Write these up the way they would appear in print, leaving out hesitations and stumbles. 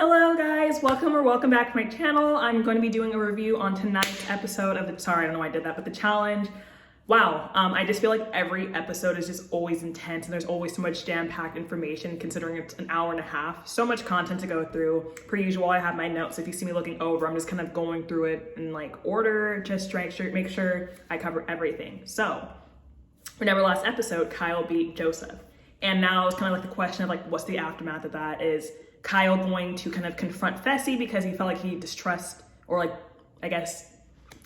Hello guys, welcome back to my channel. I'm going to be doing a review on tonight's episode of sorry, I don't know why I did that, but the challenge. Wow, I just feel like every episode is just always intense and there's always so much jam-packed information considering it's an hour and a half. So much content to go through. Per usual, I have my notes. If you see me looking over, I'm just kind of going through it in like order, just trying to make sure I cover everything. So, remember last episode, Kyle beat Joseph. And now it's kind of like the question of like, what's the aftermath of that? Is Kyle going to kind of confront Fessy because he felt like he distrust or like, I guess,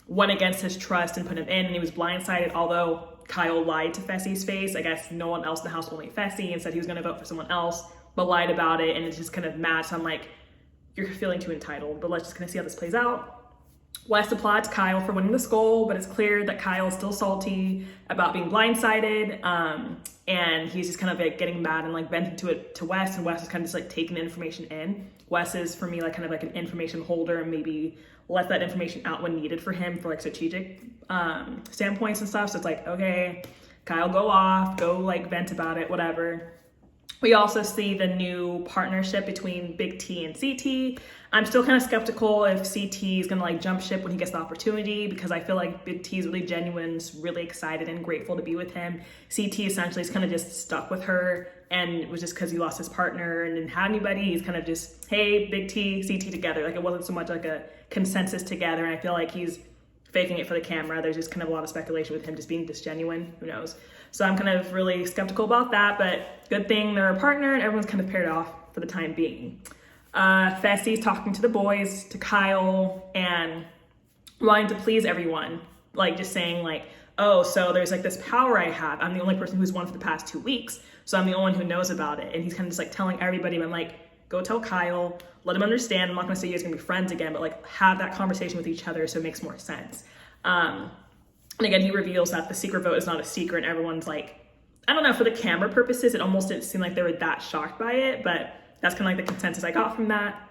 went against his trust and put him in and he was blindsided, although Kyle lied to Fessy's face. I guess no one else in the house, only Fessy, and said he was going to vote for someone else, but lied about it, and it's just kind of mad. So I'm like, you're feeling too entitled, but let's just kind of see how this plays out. Wes applauds Kyle for winning the skull, but it's clear that Kyle is still salty about being blindsided, and he's just kind of like getting mad and like venting to Wes, and Wes is kind of just like taking the information in. Wes is for me like kind of like an information holder and maybe let that information out when needed for him for like strategic standpoints and stuff. So it's like, okay, Kyle, go off, go like vent about it, whatever. We also see the new partnership between Big T and CT. I'm still kind of skeptical if CT is gonna like jump ship when he gets the opportunity, because I feel like Big T is really genuine, really excited and grateful to be with him. CT essentially is kind of just stuck with her, and it was just because he lost his partner and didn't have anybody. He's kind of just, hey, Big T, CT together. Like it wasn't so much like a consensus together, and I feel like he's faking it for the camera. There's just kind of a lot of speculation with him just being disgenuine, who knows. So I'm kind of really skeptical about that, but good thing they're a partner and everyone's kind of paired off for the time being. Fessy's talking to the boys, to Kyle, and wanting to please everyone. Like just saying like, oh, so there's like this power I have. I'm the only person who's won for the past 2 weeks. So I'm the only one who knows about it. And he's kind of just like telling everybody, but I'm like, go tell Kyle, let him understand. I'm not gonna say you guys are gonna be friends again, but like have that conversation with each other so it makes more sense. And again, he reveals that the secret vote is not a secret, and everyone's like, I don't know, for the camera purposes, it almost didn't seem like they were that shocked by it, but that's kind of like the consensus I got from that.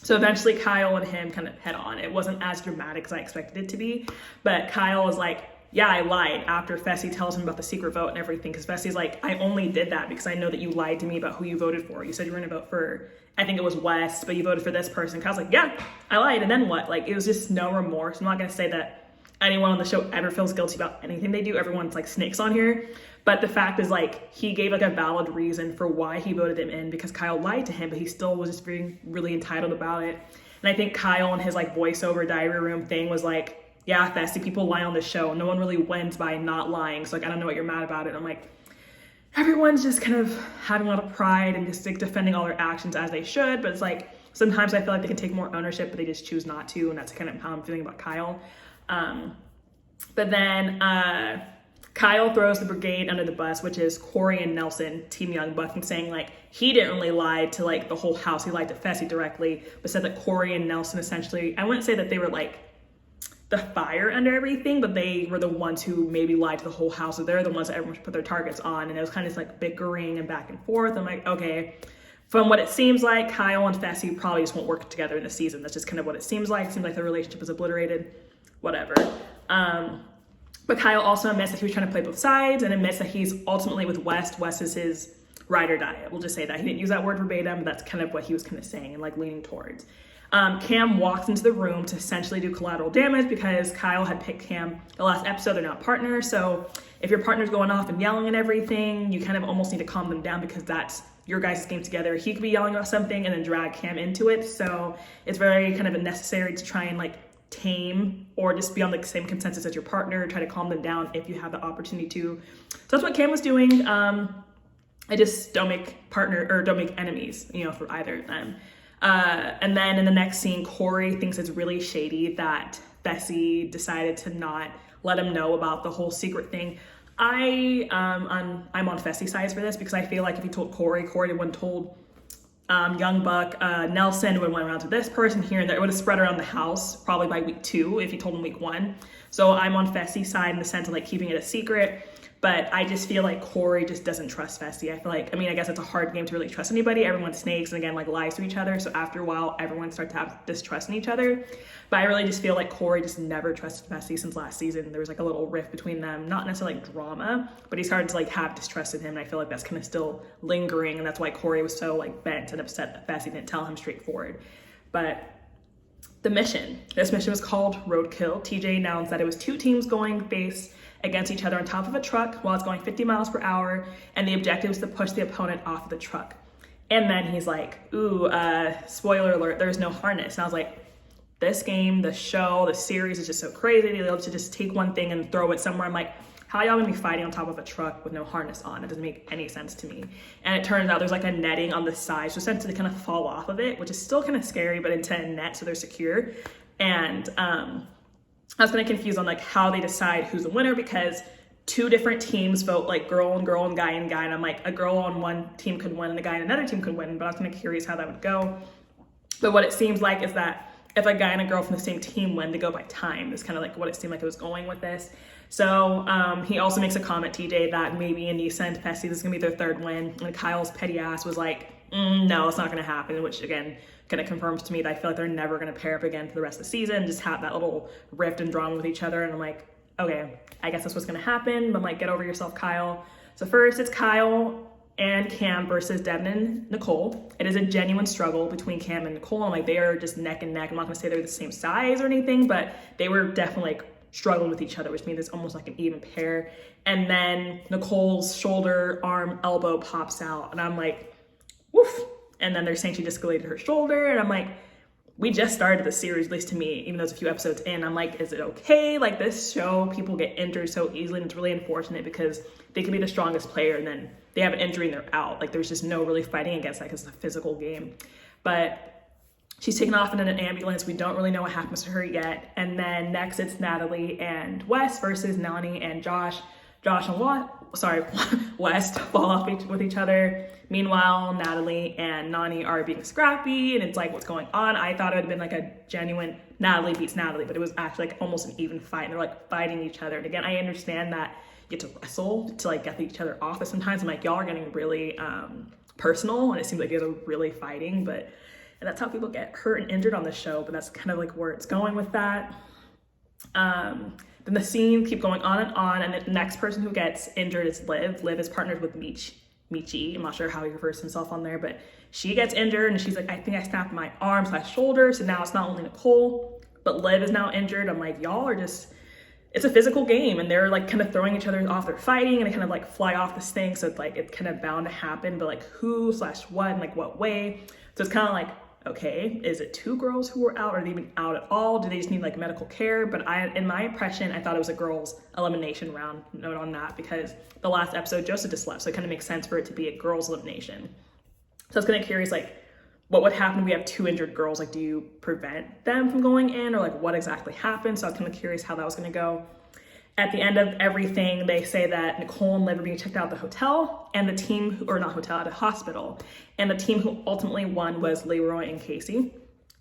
So eventually Kyle and him kind of head on. It wasn't as dramatic as I expected it to be, but Kyle was like, yeah, I lied, after Fessy tells him about the secret vote and everything, because Fessy's like, I only did that because I know that you lied to me about who you voted for. You said you were gonna vote for, I think it was West, but you voted for this person. Kyle's like, yeah, I lied, and then what? Like, it was just no remorse. I'm not gonna say that anyone on the show ever feels guilty about anything they do. Everyone's like snakes on here. But the fact is like, he gave like a valid reason for why he voted him in, because Kyle lied to him, but he still was just being really entitled about it. And I think Kyle and his like voiceover diary room thing was like, yeah, Fessy, people lie on the show. No one really wins by not lying. So like, I don't know what you're mad about it. I'm like, everyone's just kind of having a lot of pride and just like defending all their actions as they should. But it's like, sometimes I feel like they can take more ownership, but they just choose not to. And that's kind of how I'm feeling about Kyle. But then Kyle throws the brigade under the bus, which is Corey and Nelson, Team Young Buck, and saying like he didn't really lie to like the whole house. He lied to Fessy directly, but said that Corey and Nelson essentially, I wouldn't say that they were like the fire under everything, but they were the ones who maybe lied to the whole house. So they're the ones that everyone should put their targets on. And it was kind of like bickering and back and forth. I'm like, okay. From what it seems like, Kyle and Fessy probably just won't work together in the season. That's just kind of what it seems like. It seems like the relationship is obliterated. Whatever. But Kyle also admits that he was trying to play both sides and admits that he's ultimately with West. West is his ride or die. We'll just say that. He didn't use that word verbatim, but that's kind of what he was kind of saying and like leaning towards. Cam walks into the room to essentially do collateral damage because Kyle had picked Cam the last episode. They're not partners. So if your partner's going off and yelling and everything, you kind of almost need to calm them down, because that's your guys' game together. He could be yelling about something and then drag Cam into it. So it's very kind of necessary to try and like tame or just be on the same consensus as your partner, try to calm them down if you have the opportunity to. So that's what Cam was doing. I just don't make enemies, you know, for either of them. And then in the next scene, Corey thinks it's really shady that Fessy decided to not let him know about the whole secret thing. I'm on Fessy's side for this, because I feel like if he told Corey would have told Young Buck, Nelson would have went around to this person here and there. It would have spread around the house probably by week 2 if he told him week 1. So I'm on Fessy's side in the sense of like keeping it a secret. But I just feel like Corey just doesn't trust Fessy. I feel like, I mean, I guess it's a hard game to really trust anybody. Everyone's snakes and again, like lies to each other. So after a while, everyone starts to have distrust in each other. But I really just feel like Corey just never trusted Fessy since last season. There was like a little rift between them, not necessarily like drama, but he started to like have distrust in him. And I feel like that's kind of still lingering. And that's why Corey was so like bent and upset that Fessy didn't tell him straightforward. But this mission was called Roadkill. TJ announced that it was 2 teams going face against each other on top of a truck while it's going 50 miles per hour, and the objective was to push the opponent off of the truck. And then he's like, ooh, spoiler alert, there's no harness. And I was like, this game, the show, the series is just so crazy. They love to just take one thing and throw it somewhere. I'm like, how y'all gonna be fighting on top of a truck with no harness on? It doesn't make any sense to me. And it turns out there's like a netting on the side, so essentially they kind of fall off of it, which is still kind of scary, but into a net so they're secure. And I was kind of confused on like how they decide who's the winner, because 2 different teams vote like girl and guy and guy. And I'm like, a girl on one team could win and a guy on another team could win. But I was kind of curious how that would go. But what it seems like is that if a guy and a girl from the same team win, they go by time. It's kind of like what it seemed like it was going with this. So he also makes a comment, TJ, that maybe Anissa and Fessy, this is gonna be their 3rd win. And Kyle's petty ass was like, no, it's not gonna happen, which again, kind of confirms to me that I feel like they're never gonna pair up again for the rest of the season, just have that little rift and drama with each other. And I'm like, okay, I guess that's what's gonna happen, but I'm like, get over yourself, Kyle. So first it's Kyle and Cam versus Devin and Nicole. It is a genuine struggle between Cam and Nicole. I'm like, they are just neck and neck. I'm not gonna say they're the same size or anything, but they were definitely like struggling with each other, which means it's almost like an even pair. And then Nicole's shoulder, arm, elbow pops out, and I'm like, woof. And then they're saying she dislocated her shoulder, and I'm like, we just started the series, at least to me, even though it's a few episodes in. I'm like, is it okay? Like, this show, people get injured so easily, and it's really unfortunate because they could be the strongest player and then they have an injury and they're out. Like, there's just no really fighting against that because it's a physical game. But she's taken off in an ambulance. We don't really know what happens to her yet. And then next it's Natalie and Wes versus Nany and Josh. Josh and West fall off with each other. Meanwhile, Natalie and Nany are being scrappy, and it's like, what's going on? I thought it would have been like a genuine Natalie beats Natalie, but it was actually like almost an even fight, and they're like fighting each other. And again, I understand that you get to wrestle to like get each other off, but sometimes I'm like, y'all are getting really personal, and it seems like you guys are really fighting, and that's how people get hurt and injured on the show, but that's kind of like where it's going with that. Then the scenes keep going on, and the next person who gets injured is Liv. Liv is partnered with Michi. I'm not sure how he refers to himself on there, but she gets injured, and she's like, I think I snapped my arm/shoulder, so now it's not only Nicole, but Liv is now injured. I'm like, y'all are just, it's a physical game, and they're like kind of throwing each other off, they're fighting, and they kind of like fly off this thing, so it's like, it's kind of bound to happen, but like who/what, and like what way? So it's kind of like, okay, is it 2 girls who were out? Are they even out at all? Do they just need like medical care? But in my impression, I thought it was a girls elimination round. Note on that, because the last episode, Joseph just left, so it kind of makes sense for it to be a girls elimination. So I was kind of curious, like, what would happen if we have 2 injured girls? Like, do you prevent them from going in, or like what exactly happened? So I was kind of curious how that was going to go. At the end of everything, they say that Nicole and Liv are being checked out at the hotel, and the team, or not hotel, at a hospital. And the team who ultimately won was Leroy and Casey.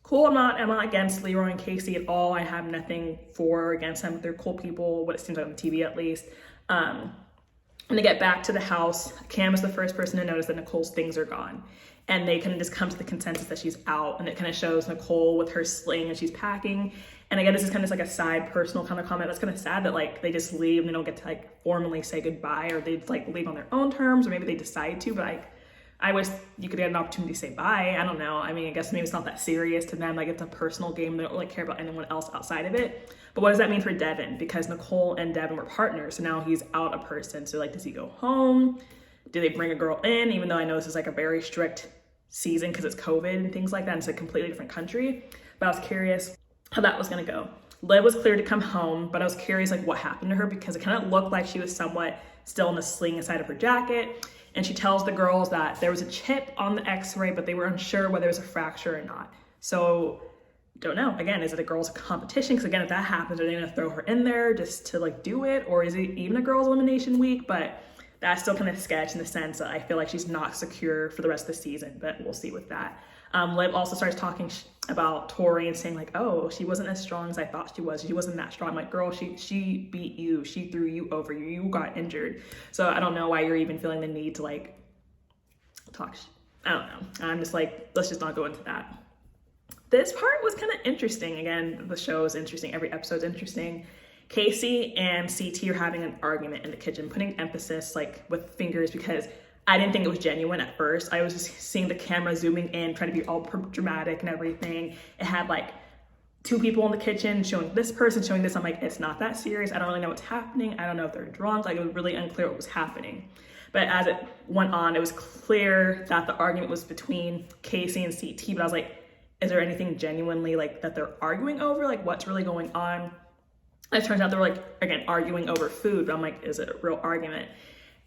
Cool, I'm not against Leroy and Casey at all. I have nothing for or against them. They're cool people, what it seems like on TV at least. When they get back to the house, Cam is the first person to notice that Nicole's things are gone. And they kind of just come to the consensus that she's out, and it kind of shows Nicole with her sling and she's packing. And again, this is kind of like a side personal kind of comment. That's kind of sad that like they just leave and they don't get to like formally say goodbye, or they like leave on their own terms, or maybe they decide to, but like, I wish you could get an opportunity to say bye. I don't know. I mean, I guess maybe it's not that serious to them. Like, it's a personal game. They don't really care about anyone else outside of it. But what does that mean for Devin? Because Nicole and Devin were partners, so now he's out a person. So like, does he go home? Do they bring a girl in? Even though I know this is like a very strict season because it's COVID and things like that, and it's a completely different country. But I was curious how that was gonna go. Liv was cleared to come home, but I was curious like what happened to her, because it kind of looked like she was somewhat still in the sling inside of her jacket. And she tells the girls that there was a chip on the x-ray, but they were unsure whether it was a fracture or not. So don't know. Again, is it a girls competition? Because again, if that happens, are they gonna throw her in there just to like do it? Or is it even a girls elimination week? But that's still kind of sketch in the sense that I feel like she's not secure for the rest of the season, but we'll see with that. Liv also starts talking about Tori and saying like, oh, she wasn't as strong as I thought she was. She wasn't that strong. I'm like, girl, she beat you. She threw you over. You got injured. So I don't know why you're even feeling the need to like talk. I don't know. I'm just like, let's just not go into that. This part was kind of interesting. Again, the show is interesting. Every episode's interesting. Casey and CT are having an argument in the kitchen, putting emphasis like with fingers because I didn't think it was genuine at first. I was just seeing the camera zooming in, trying to be all dramatic and everything. It had like 2 people in the kitchen showing this person, showing this. I'm like, it's not that serious. I don't really know what's happening. I don't know if they're drunk. Like, it was really unclear what was happening. But as it went on, it was clear that the argument was between Casey and CT. But I was like, is there anything genuinely like that they're arguing over? Like, what's really going on? It turns out they were like, again, arguing over food. But I'm like, is it a real argument?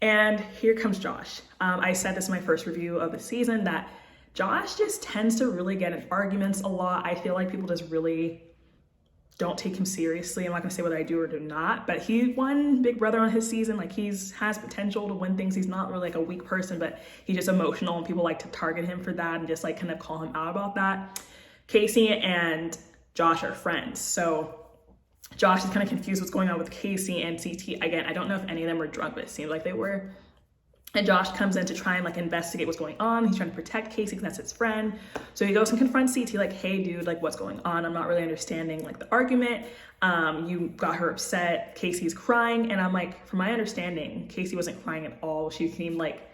And here comes Josh. I said this in my first review of the season that Josh just tends to really get in arguments a lot. I feel like people just really don't take him seriously. I'm not gonna say whether I do or do not, but he won Big Brother on his season. Like, has potential to win things. He's not really like a weak person, but he's just emotional and people like to target him for that and just like kind of call him out about that. Casey and Josh are friends. So Josh is kind of confused what's going on with Casey and CT. Again, I don't know if any of them were drunk, but it seemed like they were. And Josh comes in to try and like investigate what's going on. He's trying to protect Casey because that's his friend. So he goes and confronts CT like, hey dude, like what's going on? I'm not really understanding like the argument. You got her upset. Casey's crying. And I'm like, from my understanding, Casey wasn't crying at all. She seemed like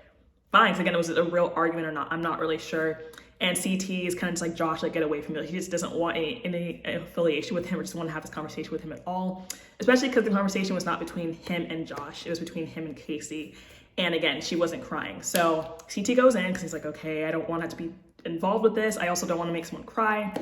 fine. So again, was it a real argument or not? I'm not really sure. And CT is kind of just like, Josh, like get away from me. Like, he just doesn't want any affiliation with him or just want to have this conversation with him at all. Especially because the conversation was not between him and Josh. It was between him and Casey. And again, she wasn't crying. So CT goes in because he's like, okay, I don't want to be involved with this. I also don't want to make someone cry.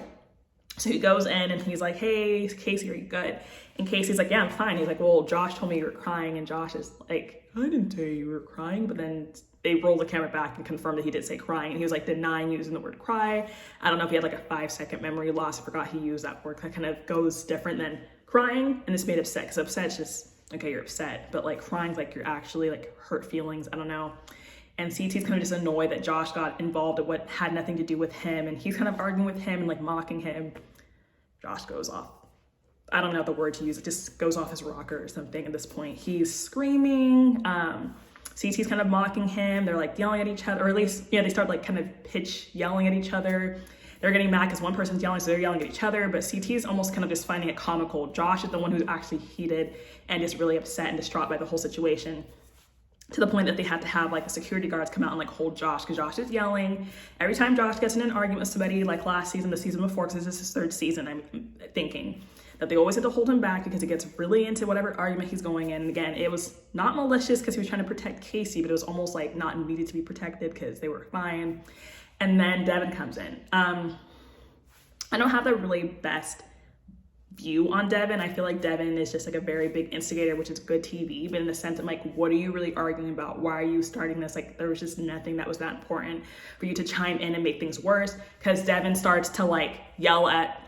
So he goes in and he's like, hey, Casey, are you good? And Casey's like, yeah, I'm fine. He's like, well, Josh told me you were crying. And Josh is like, I didn't tell you were crying. But then they rolled the camera back and confirmed that he did say crying. And he was like denying using the word cry. I don't know if he had like a 5-second memory loss. I forgot he used that word. That kind of goes different than crying. And this made upset, because upset's just, okay, you're upset. But like crying's like you're actually like hurt feelings. I don't know. And CT's kind of just annoyed that Josh got involved at what had nothing to do with him. And he's kind of arguing with him and like mocking him. Josh goes off. I don't know the word to use. It just goes off his rocker or something at this point. He's screaming. CT's kind of mocking him. They're like yelling at each other, or at least, yeah, they start like kind of pitch yelling at each other. They're getting mad because one person's yelling, so they're yelling at each other, but CT's almost kind of just finding it comical. Josh is the one who's actually heated and just really upset and distraught by the whole situation, to the point that they had to have like the security guards come out and like hold Josh, because Josh is yelling. Every time Josh gets in an argument with somebody, like last season, the season before, because this is his 3rd season, I'm thinking, that they always had to hold him back because he gets really into whatever argument he's going in. And again, it was not malicious because he was trying to protect Casey, but it was almost like not needed to be protected because they were fine. And then Devin comes in. I don't have the really best view on Devin. I feel like Devin is just like a very big instigator, which is good TV, but in the sense of like, what are you really arguing about? Why are you starting this? Like, there was just nothing that was that important for you to chime in and make things worse, because Devin starts to like yell at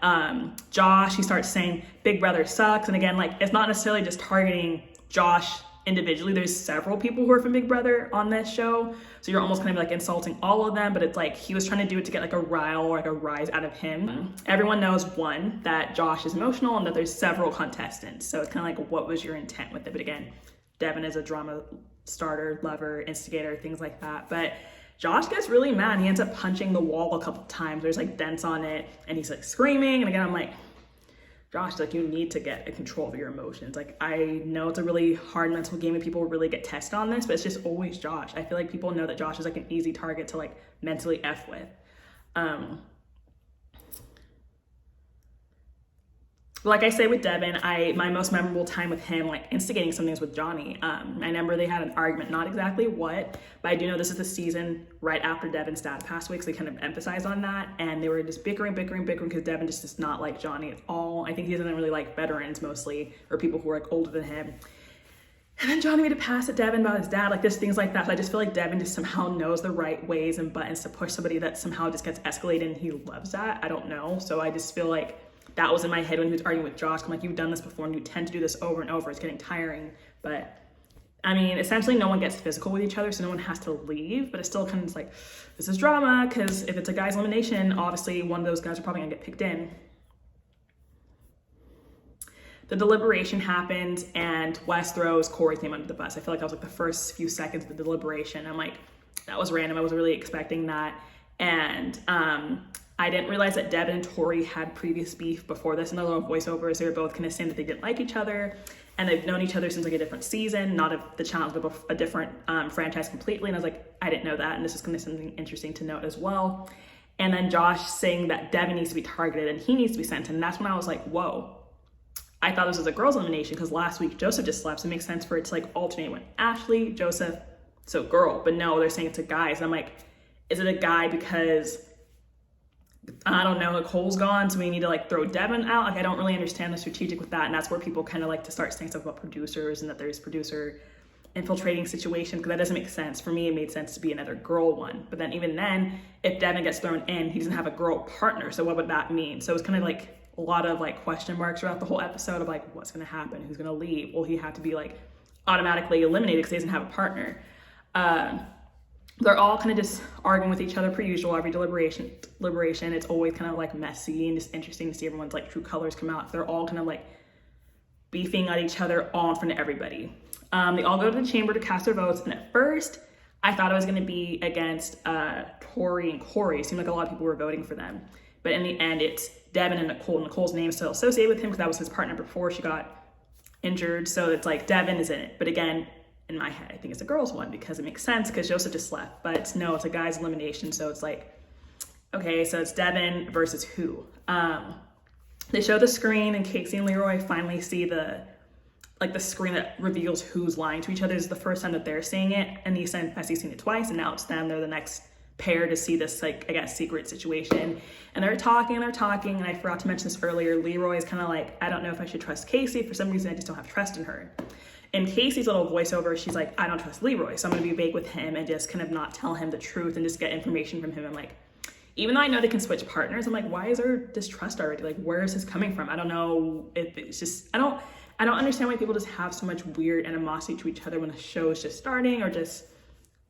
Josh. He starts saying Big Brother sucks. And again, like, it's not necessarily just targeting Josh individually. There's several people who are from Big Brother on this show, so you're almost kind of like insulting all of them, but it's like he was trying to do it to get like a rile or like a rise out of him. Everyone knows, one, that Josh is emotional and that there's several contestants, so it's kind of like, what was your intent with it? But again, Devin is a drama starter, lover, instigator, things like that. But Josh gets really mad. He ends up punching the wall a couple times. There's like dents on it, and he's like screaming. And again, I'm like, Josh, like, you need to get a control of your emotions. Like, I know it's a really hard mental game and people really get tested on this, but it's just always Josh. I feel like people know that Josh is like an easy target to like mentally F with. Like I say with Devin, my most memorable time with him, like instigating something, was with Johnny. I remember they had an argument, not exactly what, but I do know this is the season right after Devin's dad passed away, because they kind of emphasized on that, and they were just bickering because Devin just does not like Johnny at all. I think he doesn't really like veterans mostly, or people who are like older than him. And then Johnny made a pass at Devin about his dad, like just things like that. So I just feel like Devin just somehow knows the right ways and buttons to push somebody that somehow just gets escalated, and he loves that. I don't know. So I just feel like that was in my head when he was arguing with Josh. I'm like, you've done this before and you tend to do this over and over. It's getting tiring. But I mean, essentially no one gets physical with each other, so no one has to leave, but it's still kind of like, this is drama, because if it's a guy's elimination, obviously one of those guys are probably gonna get picked in. The deliberation happens and Wes throws Corey's name under the bus. I feel like that was like the first few seconds of the deliberation. I'm like, that was random. I wasn't really expecting that. And I didn't realize that Devin and Tori had previous beef before this. In the little voiceovers, they were both kind of saying that they didn't like each other, and they've known each other since like a different season, not of the challenge, but a different franchise completely. And I was like, I didn't know that, and this is kind of something interesting to note as well. And then Josh saying that Devin needs to be targeted and he needs to be sent, and that's when I was like, whoa. I thought this was a girls' elimination because last week Joseph just left, so it makes sense for it to like alternate when Ashley, Joseph, so girl. But no, they're saying it's a guy. And I'm like, is it a guy because, I don't know, Nicole's gone, so we need to like throw Devin out? Like, I don't really understand the strategic with that, and that's where people kind of like to start saying stuff about producers and that there's producer infiltrating situation, because that doesn't make sense. For me, it made sense to be another girl one. But then even then, if Devin gets thrown in, he doesn't have a girl partner, so what would that mean? So it's kind of like a lot of like question marks throughout the whole episode of like, what's going to happen? Who's going to leave? Will he have to be like automatically eliminated because he doesn't have a partner? They're all kind of just arguing with each other per usual. Every deliberation, it's always kind of like messy and just interesting to see everyone's like true colors come out. They're all kind of like beefing at each other all in front of everybody. They all go to the chamber to cast their votes, and at first I thought it was going to be against Tori and Corey. It seemed like a lot of people were voting for them, but in the end it's Devin and Nicole. Nicole's name is still associated with him because that was his partner before she got injured, so it's like Devin is in it. But again, in my head, I think it's a girls one because it makes sense because Joseph just left. But no, it's a guy's elimination, so it's like, okay, so it's Devin versus who? They show the screen, and Casey and Leroy finally see the screen that reveals who's lying to each other. This is the first time that they're seeing it, and Nisa and Fessie's seen it twice, and now it's them. They're the next pair to see this, like, I guess, secret situation. And they're talking, and I forgot to mention this earlier. Leroy is kind of like, I don't know if I should trust Casey. For some reason, I just don't have trust in her. In Casey's little voiceover, she's like, I don't trust Leroy, so I'm gonna be vague with him and just kind of not tell him the truth and just get information from him. I'm like, even though I know they can switch partners, I'm like, why is there distrust already? Like, where is this coming from? I don't know if it's just, I don't understand why people just have so much weird animosity to each other when the show is just starting, or just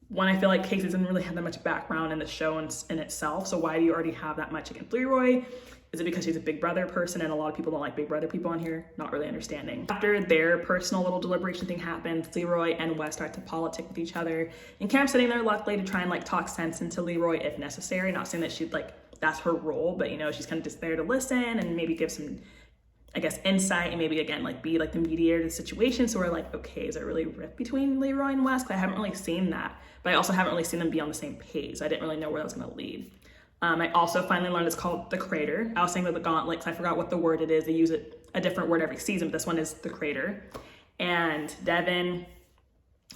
when I feel like Casey doesn't really have that much background in the show in itself. So why do you already have that much against Leroy? Is it because she's a Big Brother person and a lot of people don't like Big Brother people on here? Not really understanding. After their personal little deliberation thing happens, Leroy and Wes start to politic with each other. And Cam's sitting there luckily to try and like talk sense into Leroy if necessary. Not saying that she'd like, that's her role, but you know, she's kind of just there to listen and maybe give some, I guess, insight, and maybe again, like be like the mediator of the situation. So we're like, okay, is there really a rift between Leroy and Wes? I haven't really seen that, but I also haven't really seen them be on the same page. I didn't really know where that was gonna lead. I also finally learned it's called the Crater. I was saying with the Gauntlet, because I forgot what the word it is. They use it a different word every season, but this one is the Crater. And Devin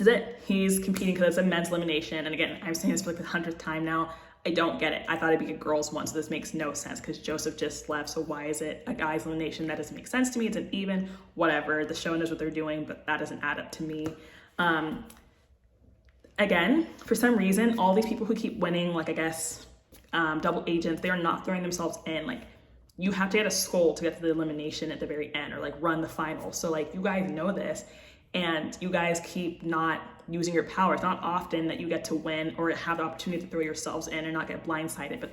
is it. He's competing because it's a men's elimination. And again, I'm saying this for like the 100th time now. I don't get it. I thought it'd be a girls one, so this makes no sense because Joseph just left. So why is it a guy's elimination? That doesn't make sense to me. It's an even, whatever. The show knows what they're doing, but that doesn't add up to me. Again, for some reason, all these people who keep winning, like I guess, double agents, they are not throwing themselves in. Like, you have to get a skull to get to the elimination at the very end, or like run the final. So like, you guys know this, and you guys keep not using your power. It's not often that you get to win or have the opportunity to throw yourselves in and not get blindsided. But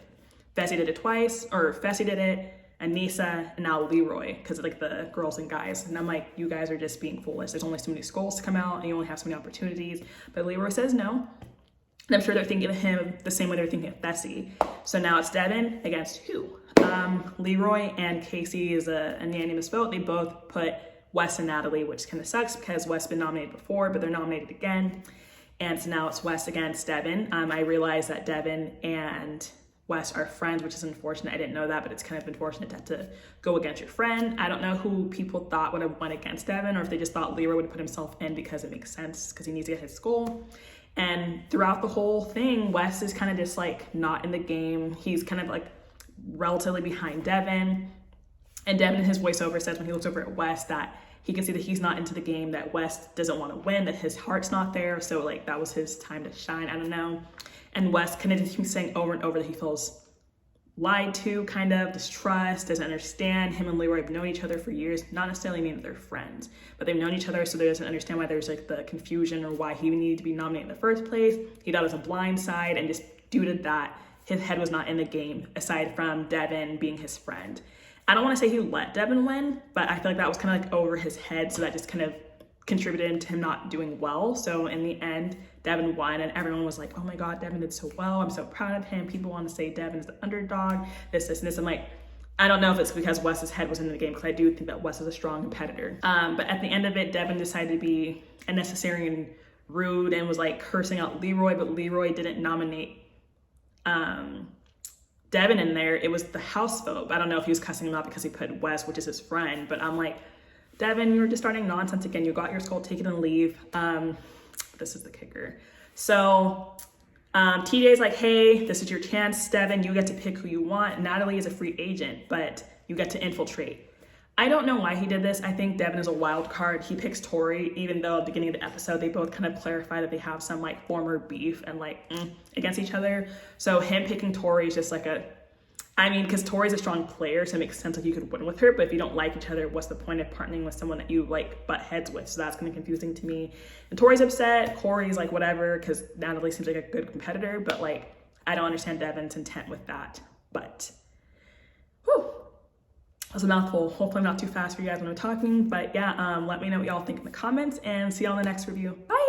Fessy did it twice, or Fessy did it, and Nisa, and now Leroy, because of like the girls and guys. And I'm like, you guys are just being foolish. There's only so many skulls to come out, and you only have so many opportunities. But Leroy says no. And I'm sure they're thinking of him the same way they're thinking of Fessy. So now it's Devin against who? Leroy and Casey is a unanimous vote. They both put Wes and Natalie, which kind of sucks because Wes been nominated before, but they're nominated again. And so now it's Wes against Devin. I realized that Devin and Wes are friends, which is unfortunate. I didn't know that, but it's kind of unfortunate to have to go against your friend. I don't know who people thought would have went against Devin, or if they just thought Leroy would have put himself in because it makes sense, because he needs to get his goal. And throughout the whole thing, Wes is kind of just like not in the game. He's kind of like relatively behind Devin. And Devin in his voiceover says when he looks over at Wes that he can see that he's not into the game, that Wes doesn't want to win, that his heart's not there. So like that was his time to shine. I don't know. And Wes kind of just keeps saying over and over that he feels lied to, kind of, distrust, doesn't understand. Him and Leroy have known each other for years, not necessarily mean that they're friends, but they've known each other, so they doesn't understand why there's like the confusion or why he needed to be nominated in the first place. He thought it was a blind side, and just due to that, his head was not in the game, aside from Devin being his friend. I don't want to say he let Devin win, but I feel like that was kind of like over his head, so that just kind of contributed to him not doing well. So in the end, Devin won, and everyone was like, oh my God, Devin did so well. I'm so proud of him. People want to say Devin is the underdog, this, and this. I'm like, I don't know if it's because Wes's head was in the game, because I do think that Wes is a strong competitor. But at the end of it, Devin decided to be unnecessary and rude and was like cursing out Leroy, but Leroy didn't nominate Devin in there. It was the house vote. I don't know if he was cussing him out because he put Wes, which is his friend, but I'm like, Devin, you were just starting nonsense again. You got your skull, take it and leave. This is the kicker. So TJ's like, hey, this is your chance, Devin. You get to pick who you want. Natalie is a free agent, but you get to infiltrate. I don't know why he did this. I think Devin is a wild card. He picks Tori, even though at the beginning of the episode, they both kind of clarify that they have some like former beef and like against each other. So him picking Tori is just like because Tori's a strong player, so it makes sense like you could win with her, but if you don't like each other, what's the point of partnering with someone that you like butt heads with? So that's kind of confusing to me. And Tori's upset, Corey's like whatever, because Natalie seems like a good competitor, but like I don't understand Devin's intent with that. But whew, that was a mouthful. Hopefully I'm not too fast for you guys when I'm talking, but yeah, let me know what y'all think in the comments, and see y'all in the next review. Bye.